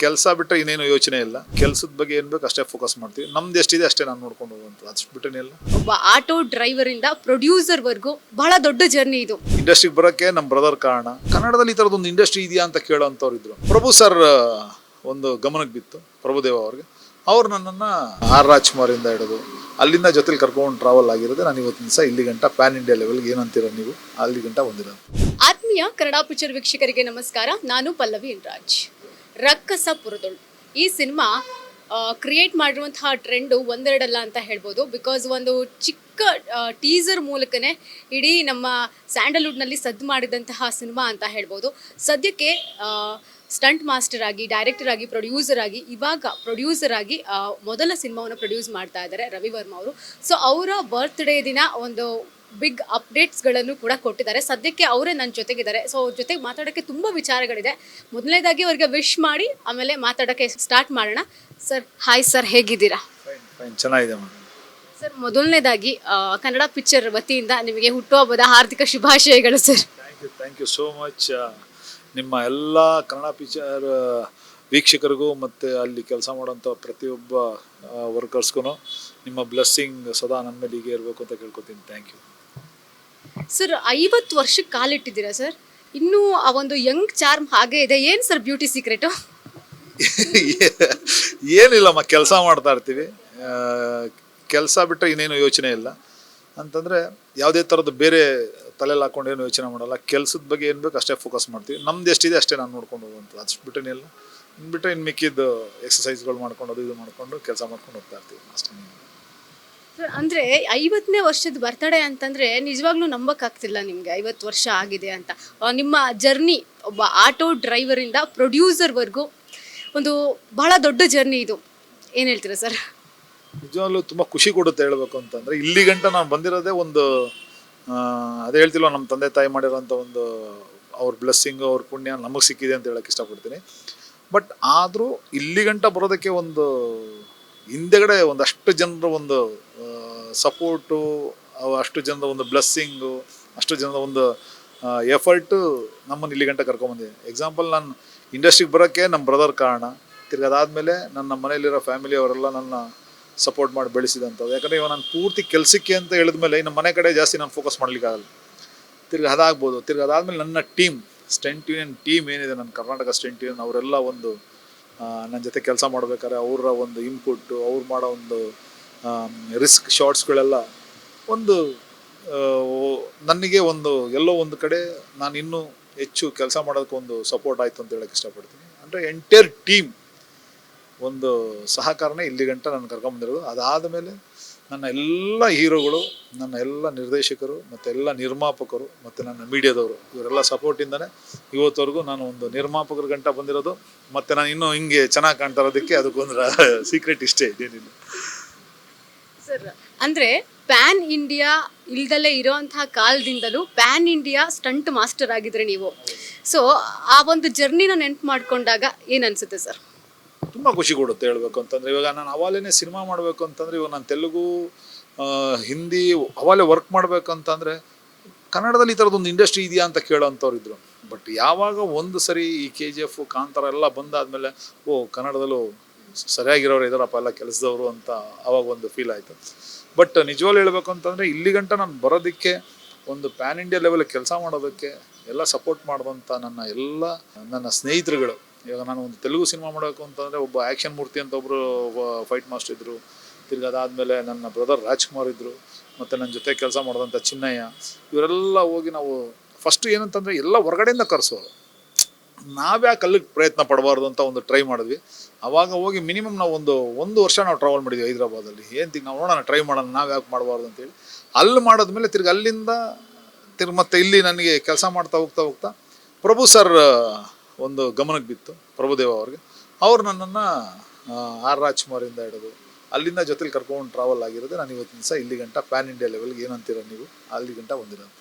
ಕೆಲಸ ಬಿಟ್ಟರೆ ಇನ್ನೇನು ಯೋಚನೆ ಇಲ್ಲ. ಕೆಲಸದ ಬಗ್ಗೆ ಏನು ಬೇಕು ಅಷ್ಟೇ ಫೋಕಸ್ ಮಾಡ್ತೀವಿ. ನಮ್ದು ಎಷ್ಟಿದೆ ಅಷ್ಟೇ ನಾನು ನೋಡ್ಕೊಂಡು ಹೋಗುವಂಥದ್ದು, ಅಷ್ಟು ಬಿಟ್ಟರೆ ಇಲ್ಲ. ಒಬ್ಬ ಆಟೋ ಡ್ರೈವರ್ ಇಂದ ಪ್ರೊಡ್ಯೂಸರ್ ವರ್ಗೂ ಬಹಳ ದೊಡ್ಡ ಜರ್ನಿ ಇದು. ಇಂಡಸ್ಟ್ರಿಗೆ ಬರೋಕ್ಕೆ ನಮ್ಮ ಬ್ರದರ್ ಕಾರಣ. ಕನ್ನಡದಲ್ಲಿ ಈ ಥರದೊಂದು ಇಂಡಸ್ಟ್ರಿ ಇದೆಯಾ ಅಂತ ಕೇಳೋಂಥವ್ರು ಇದ್ರು. ಪ್ರಭು ಸರ್ ಒಂದು ಗಮನಕ್ಕೆ ಬಿತ್ತು, ಪ್ರಭುದೇವ ಅವ್ರಿಗೆ. ಅವ್ರು ನನ್ನನ್ನು ಆರ್ ರಾಜ್ಕುಮಾರಿಂದ ಹಿಡಿದು ಅಲ್ಲಿಂದ ಜೊತೆಲಿ ಕರ್ಕೊಂಡು ಟ್ರಾವೆಲ್ ಆಗಿರೋದು. ನಾನು ಇವತ್ತಿನ ದಿವಸ ಇಲ್ಲಿ ಗಂಟ ಪ್ಯಾನ್ ಇಂಡಿಯಾ ಲೆವೆಲ್ಗೆ ಏನಂತೀರ ನೀವು, ಅಲ್ಲಿ ಗಂಟ ಬಂದಿರೋದು. ಆತ್ಮೀಯ ಕನ್ನಡ ಪಿಕ್ಚರ್ ವೀಕ್ಷಕರಿಗೆ ನಮಸ್ಕಾರ. ನಾನು ಪಲ್ಲವಿ ರಾಜ್. ರಕ್ಕಸ ಪುರದೊಳು ಈ ಸಿನಿಮಾ ಕ್ರಿಯೇಟ್ ಮಾಡಿರುವಂತಹ ಟ್ರೆಂಡು ಒಂದೆರಡಲ್ಲ ಅಂತ ಹೇಳ್ಬೋದು. ಬಿಕಾಸ್ ಒಂದು ಚಿಕ್ಕ ಟೀಸರ್ ಮೂಲಕನೇ ಇಡೀ ನಮ್ಮ ಸ್ಯಾಂಡಲ್ವುಡ್ನಲ್ಲಿ ಸದ್ದು ಮಾಡಿದಂತಹ ಸಿನಿಮಾ ಅಂತ ಹೇಳ್ಬೋದು. ಸದ್ಯಕ್ಕೆ ಸ್ಟಂಟ್ ಮಾಸ್ಟರ್ ಆಗಿ, ಡೈರೆಕ್ಟರ್ ಆಗಿ, ಪ್ರೊಡ್ಯೂಸರ್ ಆಗಿ, ಇವಾಗ ಪ್ರೊಡ್ಯೂಸರ್ ಆಗಿ ಮೊದಲ ಸಿನಿಮಾವನ್ನು ಪ್ರೊಡ್ಯೂಸ್ ಮಾಡ್ತಾ ಇದ್ದಾರೆ ರವಿ ವರ್ಮ ಅವರು. ಸೊ ಅವರ ಬರ್ತ್ಡೇ ದಿನ ಒಂದು ಬಿಗ್ ಅಪ್ಡೇಟ್ಸ್ಗಳನ್ನು ಕೂಡ ಕೊಟ್ಟಿದ್ದಾರೆ. ಸದ್ಯಕ್ಕೆ ಅವರೇ ನನ್ನ ಜೊತೆಗಿದ್ದಾರೆ. ಸೊ ಅವ್ರ ಜೊತೆಗೆ ಮಾತಾಡೋಕ್ಕೆ ತುಂಬ ವಿಚಾರಗಳಿದೆ. ಮೊದಲನೇದಾಗಿ ಅವ್ರಿಗೆ ವಿಶ್ ಮಾಡಿ ಆಮೇಲೆ ಮಾತಾಡೋಕ್ಕೆ ಸ್ಟಾರ್ಟ್ ಮಾಡೋಣ. ಸರ್ ಹಾಯ್ ಸರ್, ಹೇಗಿದ್ದೀರಾ? ಫೈನ್, ಚೆನ್ನಾಗಿದೆ ಮೇಡಮ್. ಸರ್ ಮೊದಲನೇದಾಗಿ ಕನ್ನಡ ಪಿಕ್ಚರ್ ವತಿಯಿಂದ ನಿಮಗೆ ಹುಟ್ಟುಹಬ್ಬದ ಹಾರ್ದಿಕ ಶುಭಾಶಯಗಳು sir. Thank you so much. ನಿಮ್ಮ ಎಲ್ಲ ಕನ್ನಡ ಪಿಕ್ಚರ್ ವೀಕ್ಷಕರಿಗೂ ಮತ್ತು ಅಲ್ಲಿ ಕೆಲಸ ಮಾಡೋಂಥ ಪ್ರತಿಯೊಬ್ಬ ವರ್ಕರ್ಸ್ಗೂ ನಿಮ್ಮ ಬ್ಲೆಸ್ಸಿಂಗ್ ಸದಾ ನನ್ನ ಮೇಲೆ ಹೀಗೆ ಇರಬೇಕು ಅಂತ ಕೇಳ್ಕೊತೀನಿ. Thank you sir. 50 ವರ್ಷಕ್ಕೆ ಕಾಲಿಟ್ಟಿದ್ದೀರಾ ಸರ್. ಇನ್ನೂ ಆ ಒಂದು ಯಂಗ್ ಚಾರ್ಮ್ ಹಾಗೆ ಇದೆ. ಏನು ಸರ್ ಬ್ಯೂಟಿ ಸೀಕ್ರೆಟು? ಏನಿಲ್ಲಮ್ಮ, ಕೆಲಸ ಮಾಡ್ತಾ ಇರ್ತೀವಿ. ಕೆಲಸ ಬಿಟ್ಟರೆ ಇನ್ನೇನು ಯೋಚನೆ ಇಲ್ಲ. ಅಂತಂದರೆ ಯಾವುದೇ ಥರದ್ದು ಬೇರೆ ತಲೆಯಲ್ಲಿ ಹಾಕೊಂಡು ಏನು ಯೋಚನೆ ಮಾಡಲ್ಲ. ಕೆಲಸದ ಬಗ್ಗೆ ಏನು ಬೇಕು ಅಷ್ಟೇ ಫೋಕಸ್ ಮಾಡ್ತೀವಿ. ನಮ್ದು ಎಷ್ಟಿದೆ ಅಷ್ಟೇ ನಾನು ನೋಡ್ಕೊಂಡು ಹೋಗುವಂಥದ್ದು, ಅಷ್ಟು ಬಿಟ್ಟರೆ ಇಲ್ಲ. ಬಿಟ್ಟರೆ ಇನ್ನು ಮಿಕ್ಕಿದ್ದು ಎಕ್ಸಸೈಸ್ಗಳು ಮಾಡ್ಕೊಂಡು ಅದು ಇದು ಮಾಡಿಕೊಂಡು ಕೆಲಸ ಮಾಡ್ಕೊಂಡು ಹೋಗ್ತಾ ಇರ್ತೀವಿ ಅಷ್ಟೇ. ಸರ್ ಅಂದರೆ 50ನೇ ವರ್ಷದ ಬರ್ತಡೇ ಅಂತಂದರೆ ನಿಜವಾಗ್ಲೂ ನಂಬಕ್ಕಾಗ್ತಿಲ್ಲ ನಿಮಗೆ 50 ವರ್ಷ ಆಗಿದೆ ಅಂತ. ನಿಮ್ಮ ಜರ್ನಿ ಒಬ್ಬ ಆಟೋ ಡ್ರೈವರಿಂದ ಪ್ರೊಡ್ಯೂಸರ್ವರೆಗೂ ಒಂದು ಬಹಳ ದೊಡ್ಡ ಜರ್ನಿ ಇದು. ಏನು ಹೇಳ್ತೀರಾ ಸರ್? ನಿಜವಾಗ್ಲೂ ತುಂಬ ಖುಷಿ ಕೊಡುತ್ತೆ ಹೇಳಬೇಕು ಅಂತಂದರೆ. ಇಲ್ಲಿ ಗಂಟ ನಾನು ಬಂದಿರೋದೇ ಒಂದು ಅದೇ ಹೇಳ್ತಿಲ್ವ, ನಮ್ಮ ತಂದೆ ತಾಯಿ ಮಾಡಿರೋಂಥ ಒಂದು ಅವ್ರ ಬ್ಲೆಸ್ಸಿಂಗು, ಅವ್ರ ಪುಣ್ಯ ನಮಗೆ ಸಿಕ್ಕಿದೆ ಅಂತ ಹೇಳೋಕ್ಕೆ ಇಷ್ಟಪಡ್ತೀನಿ. ಬಟ್ ಆದರೂ ಇಲ್ಲಿ ಗಂಟ ಬರೋದಕ್ಕೆ ಒಂದು ಹಿಂದೆಗಡೆ ಒಂದಷ್ಟು ಜನರ ಒಂದು ಸಪೋರ್ಟು, ಅಷ್ಟು ಜನರ ಒಂದು ಬ್ಲೆಸ್ಸಿಂಗು, ಅಷ್ಟು ಜನರ ಒಂದು ಎಫರ್ಟು ನಮ್ಮನ್ನು ಇಲ್ಲಿ ಗಂಟ ಕರ್ಕೊಂಬಂದಿದೆ. ಎಕ್ಸಾಂಪಲ್, ನಾನು ಇಂಡಸ್ಟ್ರಿಗೆ ಬರೋಕ್ಕೆ ನಮ್ಮ ಬ್ರದರ್ ಕಾರಣ. ತಿರ್ಗಿ ಅದಾದಮೇಲೆ ನನ್ನ ಮನೆಯಲ್ಲಿರೋ ಫ್ಯಾಮಿಲಿ ಅವರೆಲ್ಲ ನನ್ನ ಸಪೋರ್ಟ್ ಮಾಡಿ ಬೆಳೆಸಿದಂಥದ್ದು. ಯಾಕಂದರೆ ಇವಾಗ ನಾನು ಪೂರ್ತಿ ಕೆಲಸಕ್ಕೆ ಅಂತ ಹೇಳಿದ್ಮೇಲೆ ಇನ್ನು ಮನೆ ಕಡೆ ಜಾಸ್ತಿ ನಾನು ಫೋಕಸ್ ಮಾಡಲಿಕ್ಕಾಗಲ್ಲ. ತಿರ್ಗಿ ಅದಾಗ್ಬೋದು. ತಿರ್ಗಿ ಅದಾದಮೇಲೆ ನನ್ನ ಟೀಮ್, ಸ್ಟೆಂಟ್ ಯೂನಿಯನ್ ಟೀಮ್ ಏನಿದೆ, ನನ್ನ ಕರ್ನಾಟಕ ಸ್ಟೆಂಟ್ ಯೂನಿಯನ್, ಅವರೆಲ್ಲ ಒಂದು ನನ್ನ ಜೊತೆ ಕೆಲಸ ಮಾಡಬೇಕಾದ್ರೆ ಅವರ ಒಂದು ಇನ್ಪುಟ್ಟು, ಅವ್ರು ಮಾಡೋ ಒಂದು ರಿಸ್ಕ್ ಶಾರ್ಟ್ಸ್ಗಳೆಲ್ಲ ಒಂದು ನನಗೆ ಒಂದು ಎಲ್ಲೋ ಒಂದು ಕಡೆ ನಾನು ಇನ್ನೂ ಹೆಚ್ಚು ಕೆಲಸ ಮಾಡೋದಕ್ಕೆ ಒಂದು ಸಪೋರ್ಟ್ ಆಯಿತು ಅಂತ ಹೇಳೋಕ್ಕೆ ಇಷ್ಟಪಡ್ತೀನಿ. ಅಂದರೆ ಎಂಟೈರ್ ಟೀಮ್ ಒಂದು ಸಹಕಾರನೇ ಇಲ್ಲಿ ಗಂಟ ನಾನು ಕರ್ಕೊಂಬಂದಿರೋದು. ಅದಾದ ಮೇಲೆ ನನ್ನ ಎಲ್ಲ ಹೀರೋಗಳು, ನನ್ನ ಎಲ್ಲ ನಿರ್ದೇಶಕರು ಮತ್ತು ಎಲ್ಲ ನಿರ್ಮಾಪಕರು ಮತ್ತು ನನ್ನ ಮೀಡಿಯಾದವರು, ಇವರೆಲ್ಲ ಸಪೋರ್ಟಿಂದನೇ ಇವತ್ತವರೆಗೂ ನಾನು ಒಂದು ನಿರ್ಮಾಪಕರ ಗಂಟ ಬಂದಿರೋದು. ಮತ್ತು ನಾನು ಇನ್ನೂ ಹಿಂಗೆ ಚೆನ್ನಾಗಿ ಕಾಣ್ತಾ ಇರೋದಕ್ಕೆ ಅದಕ್ಕೊಂದು ಸೀಕ್ರೆಟ್ ಇಷ್ಟೇ, ಇದೇನಿಲ್ಲ ಸರ್. ಅಂದರೆ ಪ್ಯಾನ್ ಇಂಡಿಯಾ ಇಲ್ದಲೇ ಇರೋವಂತಹ ಕಾಲದಿಂದಲೂ ಪ್ಯಾನ್ ಇಂಡಿಯಾ ಸ್ಟಂಟ್ ಮಾಸ್ಟರ್ ಆಗಿದ್ರೆ ನೀವು. ಸೊ ಆ ಒಂದು ಜರ್ನಿನ ನೆನ್ಪು ಮಾಡಿಕೊಂಡಾಗ ಏನು ಅನಿಸುತ್ತೆ ಸರ್? ತುಂಬ ಖುಷಿ ಕೊಡುತ್ತೆ ಹೇಳಬೇಕು ಅಂತಂದರೆ. ಇವಾಗ ನಾನು ಅವಾಗಲೇ ಸಿನಿಮಾ ಮಾಡಬೇಕು ಅಂತಂದರೆ, ಇವಾಗ ನಾನು ತೆಲುಗು, ಹಿಂದಿ ಅವಾಗಲೇ ವರ್ಕ್ ಮಾಡಬೇಕಂತಂದರೆ ಕನ್ನಡದಲ್ಲಿ ಈ ಥರದೊಂದು ಇಂಡಸ್ಟ್ರಿ ಇದೆಯಾ ಅಂತ ಕೇಳೋಂಥವ್ರು ಇದ್ದರು. ಬಟ್ ಯಾವಾಗ ಒಂದು ಸರಿ ಈ KGF, ಕಾಂತಾರ ಎಲ್ಲ ಬಂದಾದಮೇಲೆ ಕನ್ನಡದಲ್ಲೂ ಸರಿಯಾಗಿರೋರು ಇದ್ದಾರಪ್ಪ ಎಲ್ಲ ಕೆಲಸದವರು ಅಂತ ಆವಾಗ ಒಂದು ಫೀಲ್ ಆಯಿತು. ಬಟ್ ನಿಜವಾಗ್ಲೂ ಹೇಳಬೇಕು ಅಂತಂದರೆ ಇಲ್ಲಿ ಗಂಟ ನಾನು ಬರೋದಕ್ಕೆ, ಒಂದು ಪ್ಯಾನ್ ಇಂಡಿಯಾ ಲೆವೆಲ್ ಕೆಲಸ ಮಾಡೋದಕ್ಕೆ ಎಲ್ಲ ಸಪೋರ್ಟ್ ಮಾಡಿದಂಥ ನನ್ನ ಸ್ನೇಹಿತರುಗಳು. ಇವಾಗ ನಾನು ಒಂದು ತೆಲುಗು ಸಿನಿಮಾ ಮಾಡಬೇಕು ಅಂತಂದರೆ ಒಬ್ಬ ಆ್ಯಕ್ಷನ್ ಮೂರ್ತಿ ಅಂತ ಒಬ್ಬರು ಫೈಟ್ ಮಾಸ್ಟರ್ ಇದ್ದರು. ತಿರ್ಗಿ ಅದಾದಮೇಲೆ ನನ್ನ ಬ್ರದರ್ ರಾಜ್ಕುಮಾರ್ ಇದ್ದರು, ಮತ್ತು ನನ್ನ ಜೊತೆ ಕೆಲಸ ಮಾಡಿದಂಥ ಚಿನ್ನಯ್ಯ, ಇವರೆಲ್ಲ ಹೋಗಿ ನಾವು ಫಸ್ಟು ಏನಂತಂದರೆ ಎಲ್ಲ ಹೊರಗಡೆಯಿಂದ ಕರೆಸೋರು. ನಾವ್ಯಾಕೆ ಅಲ್ಲಿಗೆ ಪ್ರಯತ್ನ ಪಡಬಾರ್ದು ಅಂತ ಒಂದು ಟ್ರೈ ಮಾಡಿದ್ವಿ. ಆವಾಗ ಹೋಗಿ ಮಿನಿಮಮ್ ನಾವು ಒಂದು ವರ್ಷ ನಾವು ಟ್ರಾವೆಲ್ ಮಾಡಿದ್ವಿ ಹೈದ್ರಾಬಾದಲ್ಲಿ. ನಾವು ನೋಡೋಣ, ಟ್ರೈ ಮಾಡೋಣ, ನಾವು ಯಾಕೆ ಮಾಡಬಾರ್ದು ಅಂತೇಳಿ ಅಲ್ಲಿ ಮಾಡಿದ್ಮೇಲೆ ತಿರ್ಗಿ ಅಲ್ಲಿಂದ ಮತ್ತೆ ಇಲ್ಲಿ ನನಗೆ ಕೆಲಸ ಮಾಡ್ತಾ ಹೋಗ್ತಾ ಪ್ರಭು ಸರ್ ಒಂದು ಗಮನಕ್ಕೆ ಬಿತ್ತು, ಪ್ರಭುದೇವ ಅವ್ರಿಗೆ. ಅವ್ರು ನನ್ನನ್ನು ಆರ್ ರಾಜ್ಕುಮಾರಿಂದ ಹಿಡಿದು ಅಲ್ಲಿಂದ ಜೊತೆಲಿ ಕರ್ಕೊಂಡು ಟ್ರಾವೆಲ್ ಆಗಿರೋದು. ನಾನು ಇವತ್ತಿನ ದಿವಸ ಇಲ್ಲಿ ಗಂಟ ಪ್ಯಾನ್ ಇಂಡಿಯಾ ಲೆವೆಲ್ಗೆ ಏನಂತೀರ ನೀವು, ಅಲ್ಲಿ ಗಂಟ ಬಂದಿರೋದು.